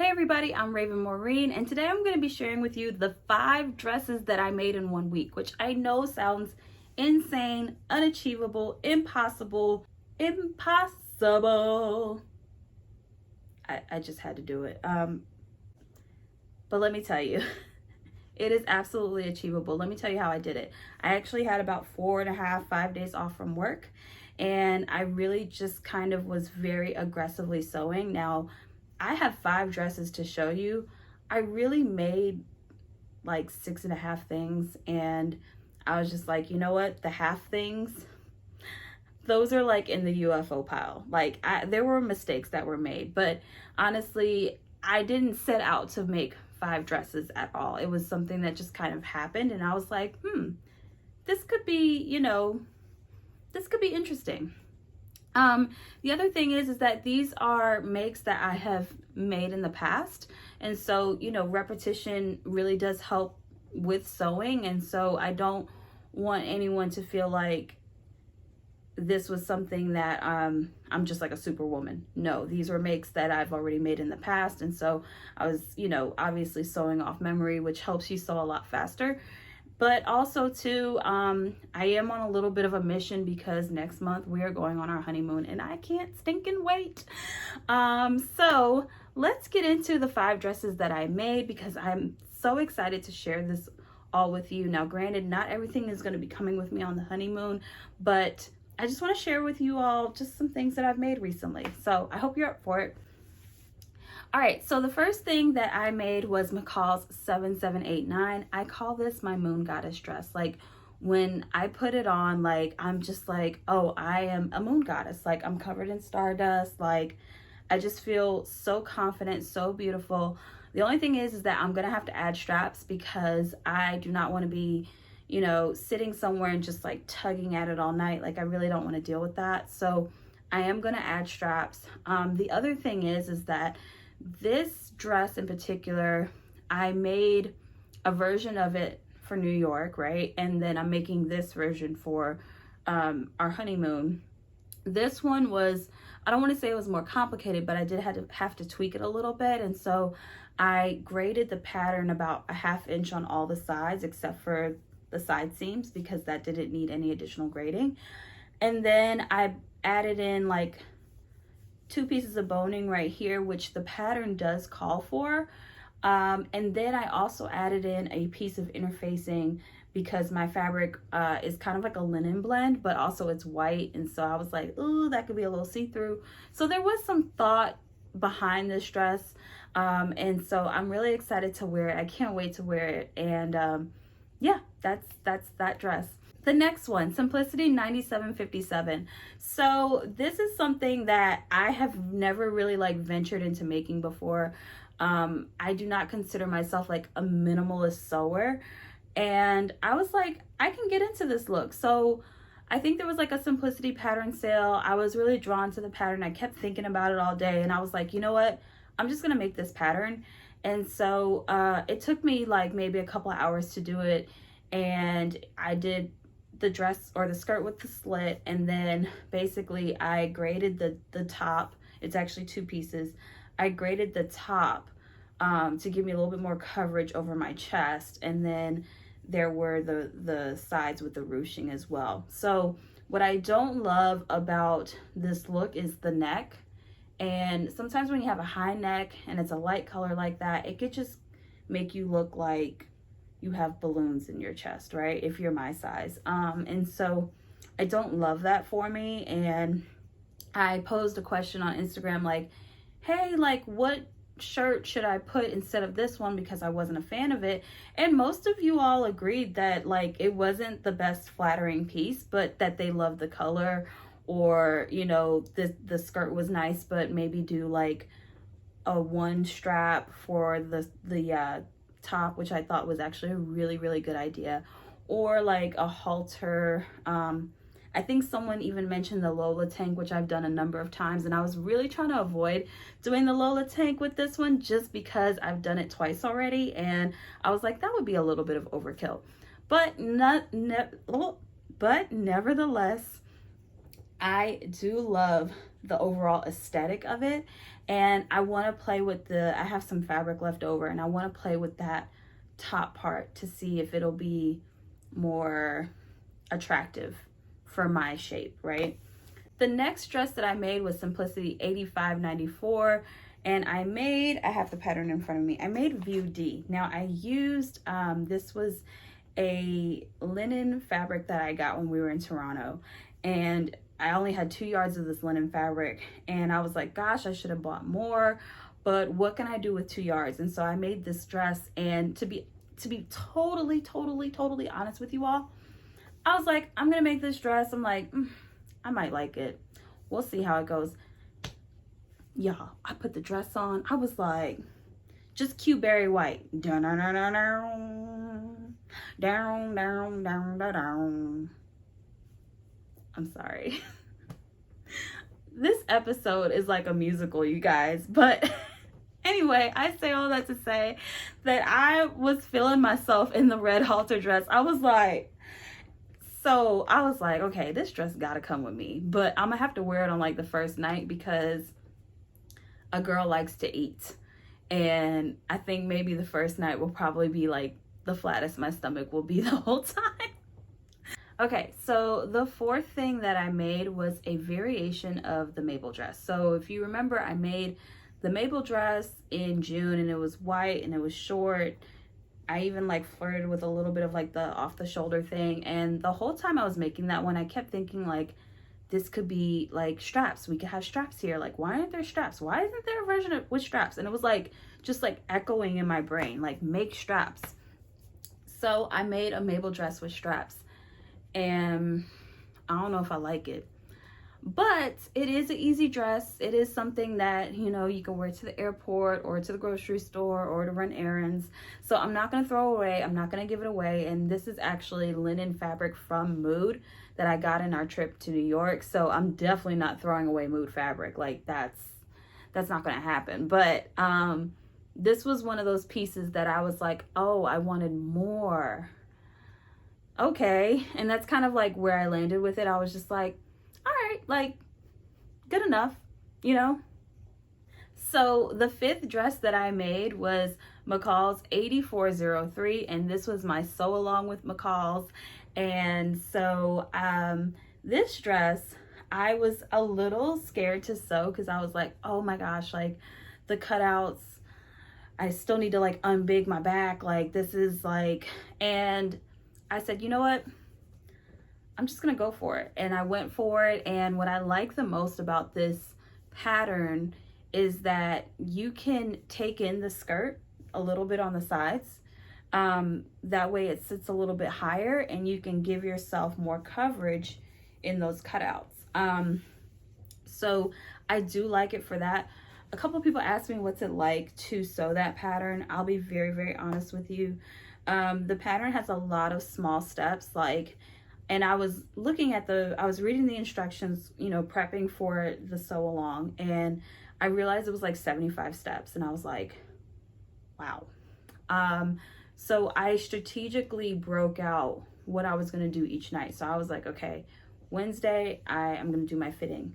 Hey everybody, I'm Raven Maureen, and today I'm going to be sharing with you the 5 dresses that I made in 1 week, which I know sounds insane, unachievable, impossible. I just had to do it. But let me tell you, it is absolutely achievable. Let me tell you how I did it. I actually had about 4.5, 5 days off from work, and I really just kind of was very aggressively sewing. Now, I have 5 dresses to show you. I really made like 6.5 things, and I was just like, you know what, the half things, those are like in the UFO pile. Like there were mistakes that were made, but honestly, I didn't set out to make 5 dresses at all. It was something that just kind of happened, and I was like, this could be, this could be interesting. The other thing is that these are makes that I have made in the past. And so, repetition really does help with sewing. And so I don't want anyone to feel like this was something that I'm just like a superwoman. No, these were makes that I've already made in the past. And so I was, obviously sewing off memory, which helps you sew a lot faster. But also too, I am on a little bit of a mission because next month we are going on our honeymoon and I can't stinking wait. So let's get into the 5 dresses that I made because I'm so excited to share this all with you. Now, granted, not everything is going to be coming with me on the honeymoon, but I just want to share with you all just some things that I've made recently. So I hope you're up for it. All right, so the first thing that I made was McCall's 7789. I call this my moon goddess dress. Like when I put it on, like I'm just like, oh, I am a moon goddess. Like I'm covered in stardust. Like I just feel so confident, so beautiful. The only thing is that I'm gonna have to add straps because I do not want to be, sitting somewhere and just like tugging at it all night. Like I really don't want to deal with that. So I am gonna add straps. The other thing is that this dress in particular, I made a version of it for New York, right? And then I'm making this version for our honeymoon. This one was, I don't want to say it was more complicated, but I did have to tweak it a little bit. And so I graded the pattern about 1/2 inch on all the sides except for the side seams because that didn't need any additional grading. And then I added in like 2 pieces of boning right here, which the pattern does call for. And then I also added in a piece of interfacing because my fabric is kind of like a linen blend, but also it's white. And so I was like, ooh, that could be a little see-through. So there was some thought behind this dress. And so I'm really excited to wear it. I can't wait to wear it. And yeah, that's that dress. The next one, Simplicity 9757. So this is something that I have never really like ventured into making before. I do not consider myself like a minimalist sewer. And I was like, I can get into this look. So I think there was like a Simplicity pattern sale. I was really drawn to the pattern. I kept thinking about it all day. And I was like, you know what? I'm just going to make this pattern. And so it took me like maybe a couple of hours to do it. And I did the dress or the skirt with the slit, and then basically I graded the top. It's actually 2 pieces. I graded the top to give me a little bit more coverage over my chest, and then there were the sides with the ruching as well. So what I don't love about this look is the neck, and sometimes when you have a high neck and it's a light color like that, it could just make you look like you have balloons in your chest, right? If you're my size. And so I don't love that for me. And I posed a question on Instagram like, hey, like what shirt should I put instead of this one because I wasn't a fan of it. And most of you all agreed that like it wasn't the best flattering piece, but that they loved the color, or the skirt was nice, but maybe do like a 1 strap for the top, which I thought was actually a really, really good idea, or like a halter. I think someone even mentioned the Lola tank, which I've done a number of times, and I was really trying to avoid doing the Lola tank with this one just because I've done it twice already, and I was like, that would be a little bit of overkill. But nevertheless, I do love the overall aesthetic of it, and I want to play with I have some fabric left over, and I want to play with that top part to see if it'll be more attractive for my shape, right? The next dress that I made was Simplicity 8594, and I have the pattern in front of me. I made View D. Now I used, this was a linen fabric that I got when we were in Toronto, and I only had 2 yards of this linen fabric, and I was like, gosh, I should have bought more, but what can I do with 2 yards? And so I made this dress, and to be totally honest with you all, I was like, I'm gonna make this dress. I'm like, I might like it. We'll see how it goes. Y'all, I put the dress on. I was like, just cute berry white. Down, down, down, down, down, down, down, down, down. I'm sorry. This episode is like a musical, you guys. But anyway, I say all that to say that I was feeling myself in the red halter dress. I was like, okay, this dress gotta come with me. But I'm gonna have to wear it on like the first night because a girl likes to eat. And I think maybe the first night will probably be like the flattest my stomach will be the whole time. Okay, so the fourth thing that I made was a variation of the Mabel dress. So if you remember, I made the Mabel dress in June, and it was white and it was short. I even like flirted with a little bit of like the off the shoulder thing. And the whole time I was making that one, I kept thinking like, this could be like straps. We could have straps here. Like, why aren't there straps? Why isn't there a version with straps? And it was like, just like echoing in my brain, like make straps. So I made a Mabel dress with straps. And I don't know if I like it, but it is an easy dress. It is something that, you know, you can wear to the airport or to the grocery store or to run errands. So I'm not going to throw away. I'm not going to give it away. And this is actually linen fabric from Mood that I got in our trip to New York. So I'm definitely not throwing away Mood fabric. Like that's not going to happen. But this was one of those pieces that I was like, oh, I wanted more. Okay. And that's kind of like where I landed with it. I was just like, all right, like good enough, you know? So the fifth dress that I made was McCall's 8403, and this was my sew along with McCall's. And so this dress, I was a little scared to sew because I was like, oh my gosh, like the cutouts, I still need to like unbig my back. Like this is like, and I said, you know what? I'm just gonna go for it. And I went for it. And what I like the most about this pattern is that you can take in the skirt a little bit on the sides. That way it sits a little bit higher and you can give yourself more coverage in those cutouts. So I do like it for that. A couple of people asked me what's it like to sew that pattern. I'll be very, very honest with you. The pattern has a lot of small steps, like, and I was looking at I was reading the instructions, you know, prepping for the sew along, and I realized it was like 75 steps, and I was like, wow. So I strategically broke out what I was going to do each night. So I was like, okay, Wednesday, I am going to do my fitting.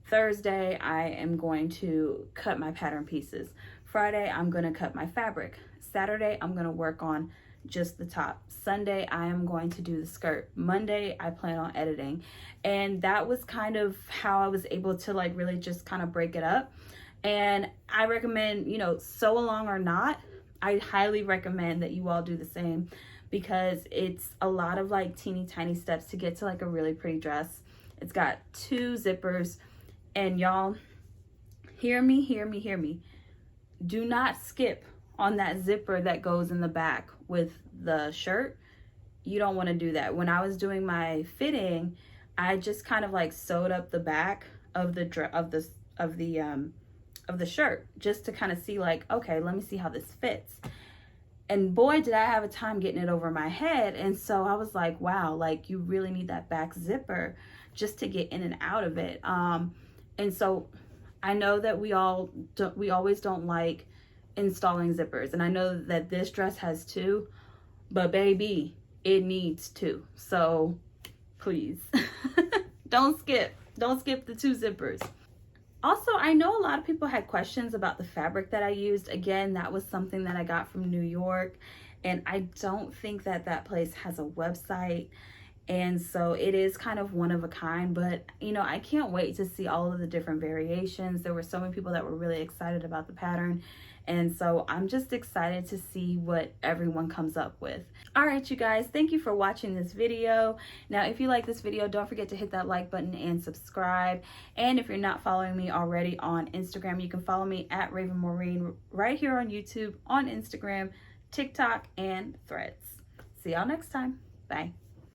Thursday, I am going to cut my pattern pieces. Friday, I'm going to cut my fabric. Saturday, I'm going to work on just the top. Sunday, I am going to do the skirt. Monday, I plan on editing. And that was kind of how I was able to like really just kind of break it up. And I recommend, you know, sew along or not, I highly recommend that you all do the same, because it's a lot of like teeny tiny steps to get to like a really pretty dress. It's got 2 zippers, and y'all, hear me, hear me, hear me. Do not skip on that zipper that goes in the back with the shirt. You don't want to do that. When I was doing my fitting, I just kind of like sewed up the back of the shirt just to kind of see like, okay, let me see how this fits. And boy, did I have a time getting it over my head. And so I was like, wow, like you really need that back zipper just to get in and out of it. And so I know that we always don't like installing zippers, and I know that this dress has 2, but baby, it needs 2. So please don't skip. Don't skip the 2 zippers. Also, I know a lot of people had questions about the fabric that I used. Again, that was something that I got from New York, and I don't think that that place has a website. And so it is kind of one of a kind, but you know, I can't wait to see all of the different variations. There were so many people that were really excited about the pattern. And so I'm just excited to see what everyone comes up with. All right, you guys, thank you for watching this video. Now, if you like this video, don't forget to hit that like button and subscribe. And if you're not following me already on Instagram, you can follow me at Raven Maureen right here on YouTube, on Instagram, TikTok, and Threads. See y'all next time. Bye.